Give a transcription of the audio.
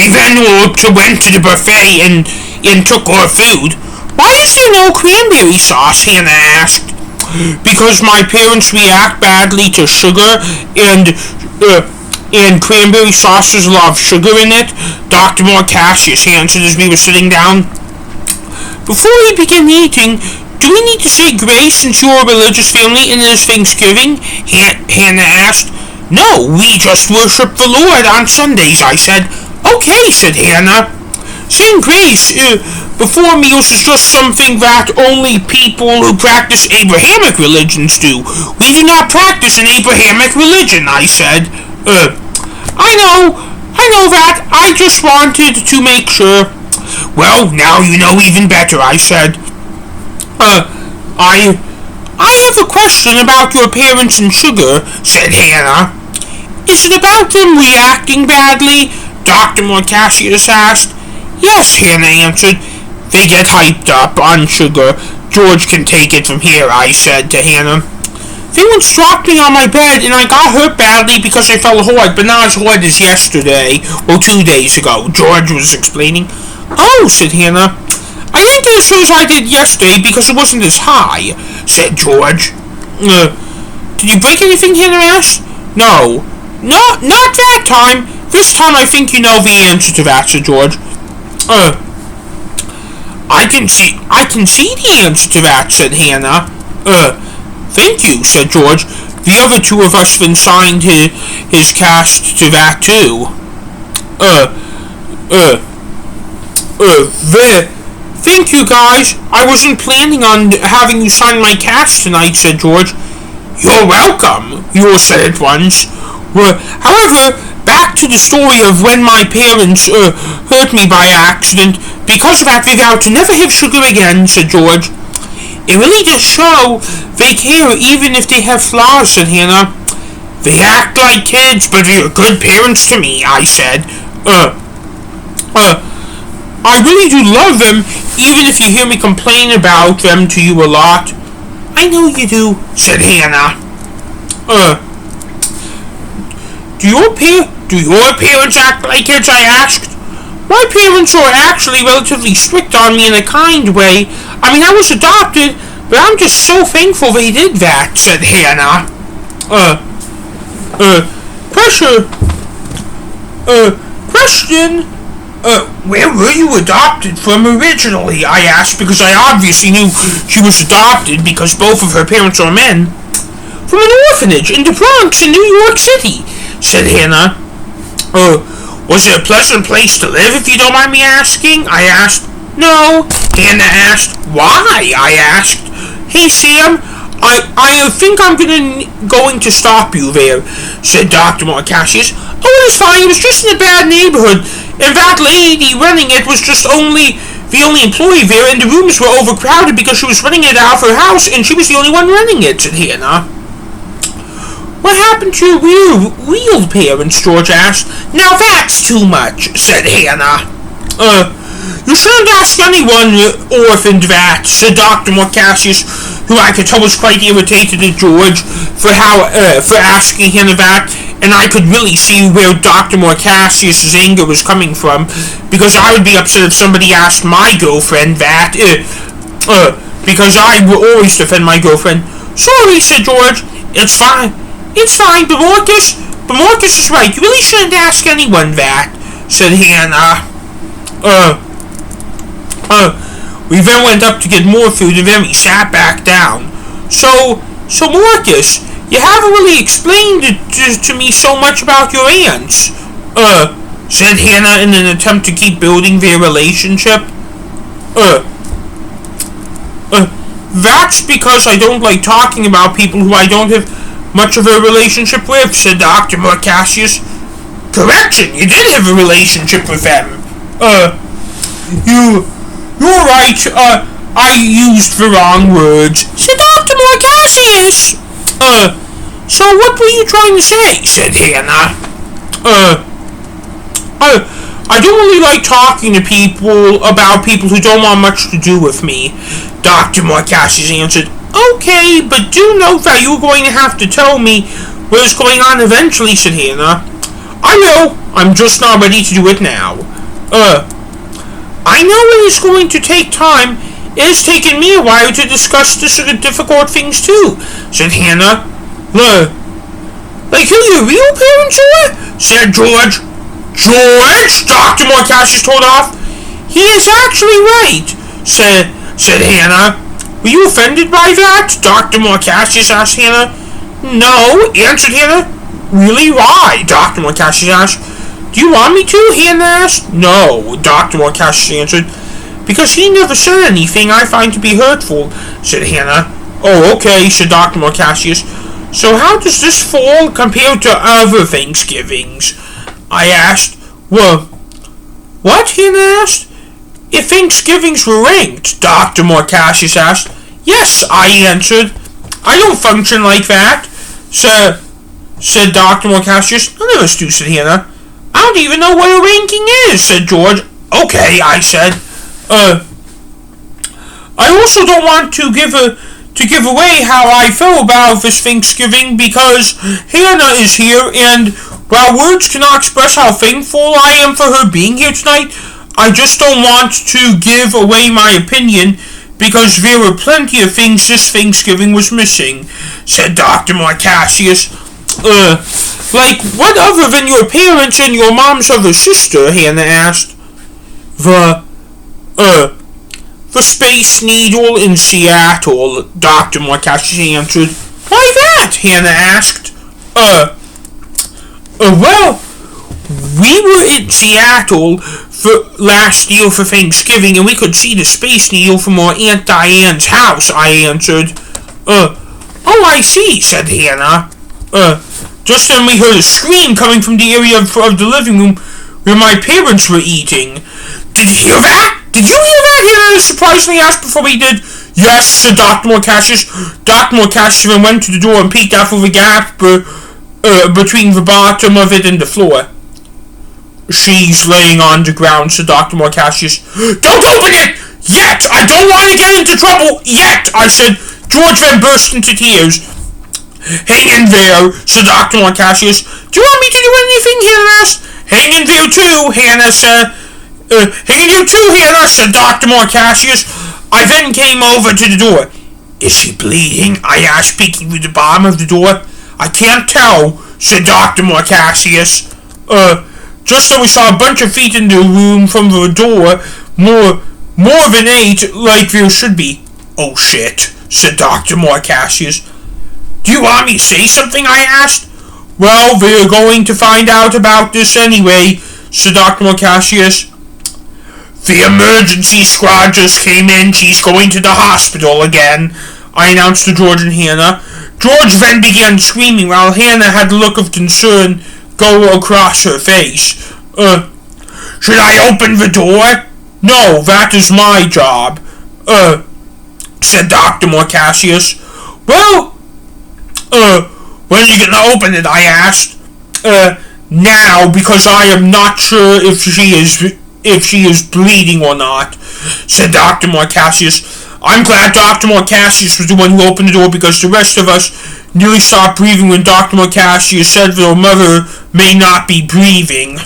We then went to the buffet and took our food. Why is there no cranberry sauce? Hannah asked. Because my parents react badly to sugar, and cranberry sauce has a lot of sugar in it, Dr. Morcasius answered as we were sitting down. Before we begin eating, do we need to say grace since you're a religious family and it is Thanksgiving? Hannah asked. No, we just worship the Lord on Sundays, I said. Okay, said Hannah. Saying grace before meals is just something that only people who practice Abrahamic religions do. We do not practice an Abrahamic religion, I said. I know that. I just wanted to make sure. Well, now you know even better, I said. I have a question about your parents and sugar, said Hannah. Is it about them reacting badly? Dr. Morcasius asked. Yes, Hannah answered. They get hyped up on sugar. George can take it from here, I said to Hannah. They once dropped me on my bed and I got hurt badly because I fell hard, but not as hard as yesterday, or 2 days ago, George was explaining. Oh, said Hannah. I didn't get as hurt as I did yesterday because it wasn't as high, said George. Did you break anything, Hannah asked? No, not that time. This time I think you know the answer to that, said George. I can see the answer to that, said Hannah. Thank you, said George. The other two of us then signed his cast to that too. Thank you guys. I wasn't planning on having you sign my cast tonight, said George. You're welcome, you all said at once. However, back to the story of when my parents hurt me by accident. Because of that, we vowed to never have sugar again, said George. It really does show they care even if they have flaws, said Hannah. They act like kids, but they're good parents to me, I said. I really do love them, even if you hear me complain about them to you a lot. I know you do, said Hannah. Do your parents act like kids, I asked. My parents are actually relatively strict on me in a kind way. I mean, I was adopted, but I'm just so thankful they did that, said Hannah. Question. Where were you adopted from originally? I asked, because I obviously knew she was adopted because both of her parents are men. From an orphanage in the Bronx in New York City, said Hannah. Was it a pleasant place to live, if you don't mind me asking? I asked. No, Hannah asked. Why? I asked. Hey, Sam, I think I'm going to stop you there, said Dr. Morcasius. Oh, it was fine. It was just in a bad neighborhood. And that lady running it was just the only employee there, and the rooms were overcrowded because she was running it out of her house, and she was the only one running it, said Hannah. What happened to your real parents? George asked. Now that's too much, said Hannah. You shouldn't ask anyone orphaned that, said Dr. Morcasius, who I could tell was quite irritated at George for asking him that, and I could really see where Dr. Morcasius' anger was coming from, because I would be upset if somebody asked my girlfriend that, because I will always defend my girlfriend. Sorry, said George. It's fine, but Marcus is right. You really shouldn't ask anyone that, said Hannah. We then went up to get more food, and then we sat back down. So Marcus, you haven't really explained to me so much about your aunts, said Hannah in an attempt to keep building their relationship. That's because I don't like talking about people who I don't have much of a relationship with, said Dr. Morcasius. Correction, you did have a relationship with them. You're right, I used the wrong words, said Dr. Morcasius. So what were you trying to say, said Hannah. I don't really like talking to people about people who don't want much to do with me, Dr. Morcasius answered. Okay, but do note that you're going to have to tell me what is going on eventually, said Hannah. I will. I'm just not ready to do it now. I know it is going to take time. It has taken me a while to discuss the sort of difficult things too, said Hannah. Like who your real parents are? Said George. George? Dr. Morcassius told off. He is actually right, said Hannah. Were you offended by that? Dr. Morcassius asked Hannah. No, answered Hannah. Really? Why? Dr. Morcassius asked. Do you want me to? Hannah asked. No, Dr. Morcassius answered. Because he never said anything I find to be hurtful, said Hannah. Oh, okay, said Dr. Morcassius. So how does this fall compare to other Thanksgivings? I asked. Well, what? Hannah asked. If Thanksgivings were ranked, Dr. Morcassius asked. Yes, I answered. I don't function like that, said Dr. Morcassius. None of us do, said Hannah. I don't even know what a ranking is, said George. Okay, I said. I also don't want to give away how I feel about this Thanksgiving because Hannah is here, and while words cannot express how thankful I am for her being here tonight, I just don't want to give away my opinion because there were plenty of things this Thanksgiving was missing, said Dr. Morcassius. Like what other than your parents and your mom's other sister? Hannah asked. The Space Needle in Seattle, Dr. Morcassius answered. Why that? Hannah asked. Well, we were in Seattle for last year for Thanksgiving, and we could see the Space Needle from our Aunt Diane's house, I answered. Oh, I see, said Hannah. Just then we heard a scream coming from the area of the living room where my parents were eating. Did you hear that? Did you hear that? Hannah surprisingly asked before we did. Yes, said Dr. Morcassius. Dr. Morcassius then went to the door and peeked out through the gap between the bottom of it and the floor. She's laying on the ground, said Dr. Morcassius. Don't open it! Yet! I don't want to get into trouble! Yet! I said. George then burst into tears. Hang in there, said Dr. Morcassius. Do you want me to do anything? Hannah asked. Hang in there too, Hannah said. Hang in there too, Hannah, said Dr. Morcassius. I then came over to the door. Is she bleeding? I asked, peeking through the bottom of the door. I can't tell, said Dr. Morcassius. Just then we saw a bunch of feet in the room from the door, more than 8, like there should be. Oh shit, said Dr. Morcassius. Do you want me to say something? I asked. Well, we're going to find out about this anyway, said Dr. Morcassius. The emergency squad just came in. She's going to the hospital again, I announced to George and Hannah. George then began screaming while Hannah had a look of concern go across her face. Should I open the door? No, that is my job, said Dr. Morcassius. Well, when are you going to open it? I asked. Now, because I am not sure if she is bleeding or not, said Dr. Morcassius. I'm glad Dr. Morcassius was the one who opened the door because the rest of us nearly stopped breathing when Dr. Morcassius said that her mother may not be breathing.